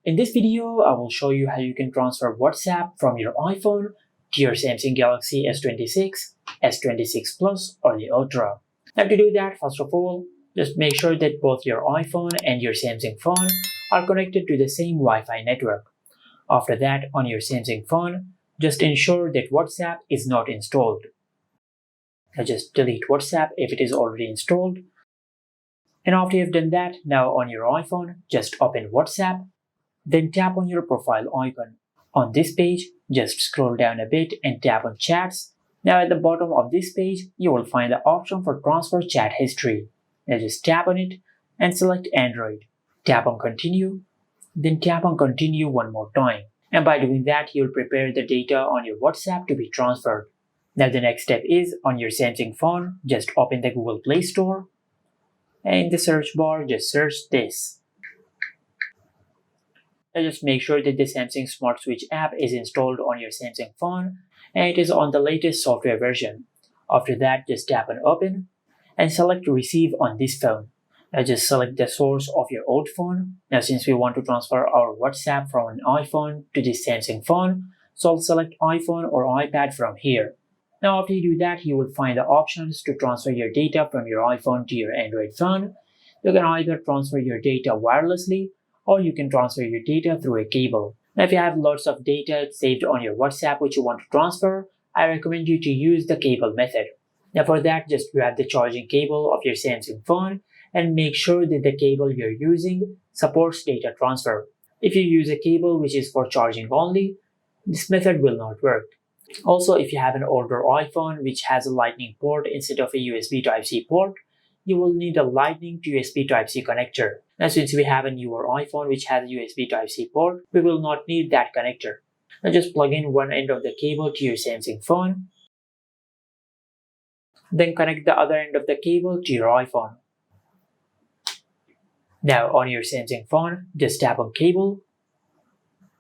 In this video, I will show you how you can transfer WhatsApp from your iPhone to your Samsung Galaxy S26, S26 Plus, or the Ultra. Now to do that, first of all, just make sure that both your iPhone and your Samsung phone are connected to the same Wi-Fi network. After that, on your Samsung phone, just ensure that WhatsApp is not installed. Now just delete WhatsApp if it is already installed. And after you've done that, now on your iPhone, just open WhatsApp. Then tap on your profile icon. On this page, just scroll down a bit and tap on Chats. Now at the bottom of this page, you will find the option for Transfer Chat History. Now just tap on it and select Android. Tap on Continue. Then tap on Continue one more time. And by doing that, you'll prepare the data on your WhatsApp to be transferred. Now the next step is, on your Samsung phone, just open the Google Play Store. And in the search bar, just search this. Now just make sure that the Samsung Smart Switch app is installed on your Samsung phone and it is on the latest software version. After that, just tap on Open and select Receive on this phone. Now just select the source of your old phone. Now since we want to transfer our WhatsApp from an iPhone to this Samsung phone, so I'll select iPhone or iPad from here. Now after you do that, you will find the options to transfer your data from your iPhone to your Android phone. You can either transfer your data wirelessly or you can transfer your data through a cable. Now if you have lots of data saved on your WhatsApp which you want to transfer, I recommend you to use the cable method. Now for that, just grab the charging cable of your Samsung phone and make sure that the cable you're using supports data transfer. If you use a cable which is for charging only, this method will not work. Also, if you have an older iPhone which has a Lightning port instead of a USB Type-C port, you will need a Lightning to USB Type-C connector. Now since we have a newer iPhone which has a USB Type-C port, we will not need that connector. Now just plug in one end of the cable to your Samsung phone. Then connect the other end of the cable to your iPhone. Now on your Samsung phone, just tap on Cable.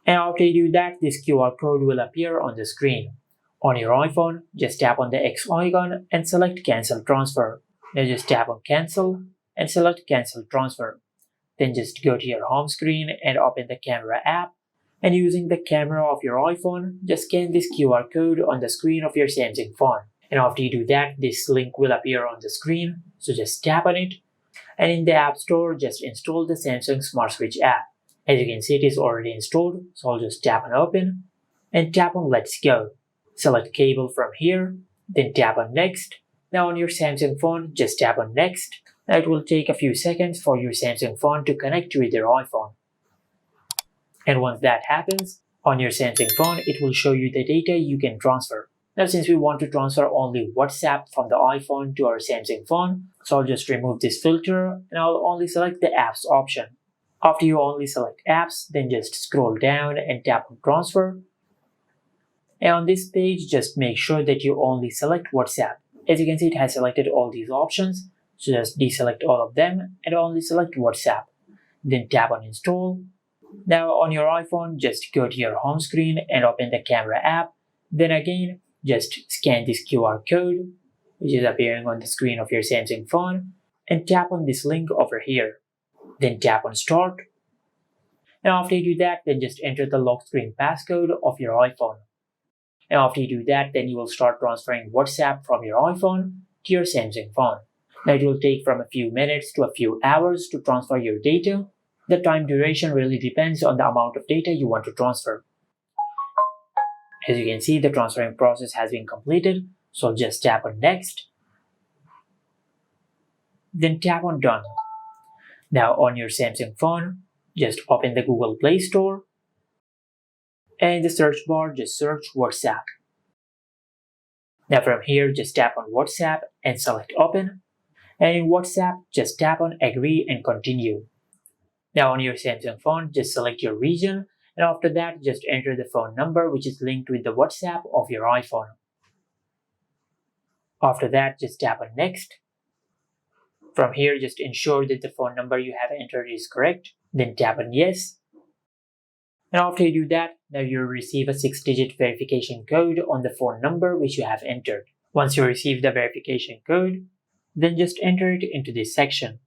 And after you do that, this QR code will appear on the screen. On your iPhone, just tap on the X icon and select Cancel Transfer. Now just tap on Cancel and select Cancel Transfer. Then just go to your home screen and open the camera app. And using the camera of your iPhone, just scan this QR code on the screen of your Samsung phone. And after you do that, this link will appear on the screen. So just tap on it. And in the App Store, just install the Samsung Smart Switch app. As you can see, it is already installed. So I'll just tap on Open and tap on Let's Go. Select Cable from here. Then tap on Next. Now on your Samsung phone, just tap on Next. Now it will take a few seconds for your Samsung phone to connect with your iPhone. And once that happens, on your Samsung phone, it will show you the data you can transfer. Now since we want to transfer only WhatsApp from the iPhone to our Samsung phone, so I'll just remove this filter and I'll only select the Apps option. After you only select Apps, then just scroll down and tap on Transfer. And on this page, just make sure that you only select WhatsApp. As you can see, it has selected all these options. So just deselect all of them and only select WhatsApp. Then tap on Install. Now on your iPhone, just go to your home screen and open the camera app. Then again, just scan this QR code, which is appearing on the screen of your Samsung phone, and tap on this link over here. Then tap on Start. And after you do that, then just enter the lock screen passcode of your iPhone. And after you do that, then you will start transferring WhatsApp from your iPhone to your Samsung phone. Now it will take from a few minutes to a few hours to transfer your data. The time duration really depends on the amount of data you want to transfer. As you can see, the transferring process has been completed, so just tap on Next. Then tap on Done. Now on your Samsung phone, just open the Google Play Store. And in the search bar, just search WhatsApp. Now from here, just tap on WhatsApp and select Open. And in WhatsApp, just tap on Agree and Continue. Now on your Samsung phone, just select your region. And after that, just enter the phone number which is linked with the WhatsApp of your iPhone. After that, just tap on Next. From here, just ensure that the phone number you have entered is correct. Then tap on Yes. And after you do that, now you'll receive a 6-digit verification code on the phone number which you have entered. Once you receive the verification code, then just enter it into this section.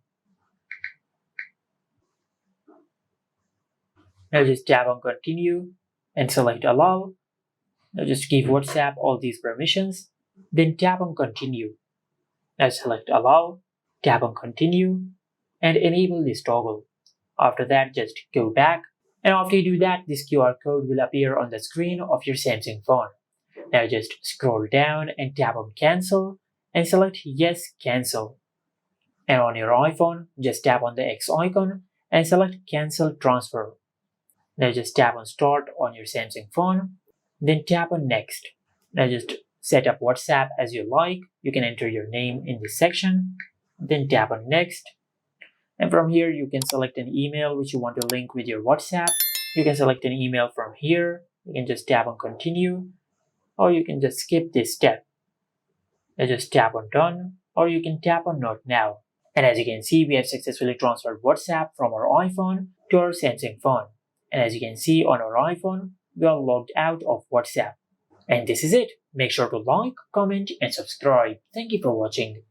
Now just tap on continue and select allow. Now just give WhatsApp all these permissions, then tap on continue. Now select allow, tap on continue, and enable this toggle. After that, just go back, and after you do that, this QR code will appear on the screen of your Samsung phone. Now just scroll down and tap on cancel and select yes, cancel. And on your iPhone, just tap on the X icon and select cancel transfer. Now just tap on start on your Samsung phone, then tap on next. Now just set up WhatsApp as you like. You can enter your name in this section, then tap on next. And from here, you can select an email which you want to link with your WhatsApp. You can select an email from here. You can just tap on continue, or you can just skip this step. Now just tap on done, or you can tap on not now. And as you can see, we have successfully transferred WhatsApp from our iPhone to our Samsung phone. And as you can see on our iPhone, we are logged out of WhatsApp. And this is it. Make sure to like, comment, and subscribe. Thank you for watching.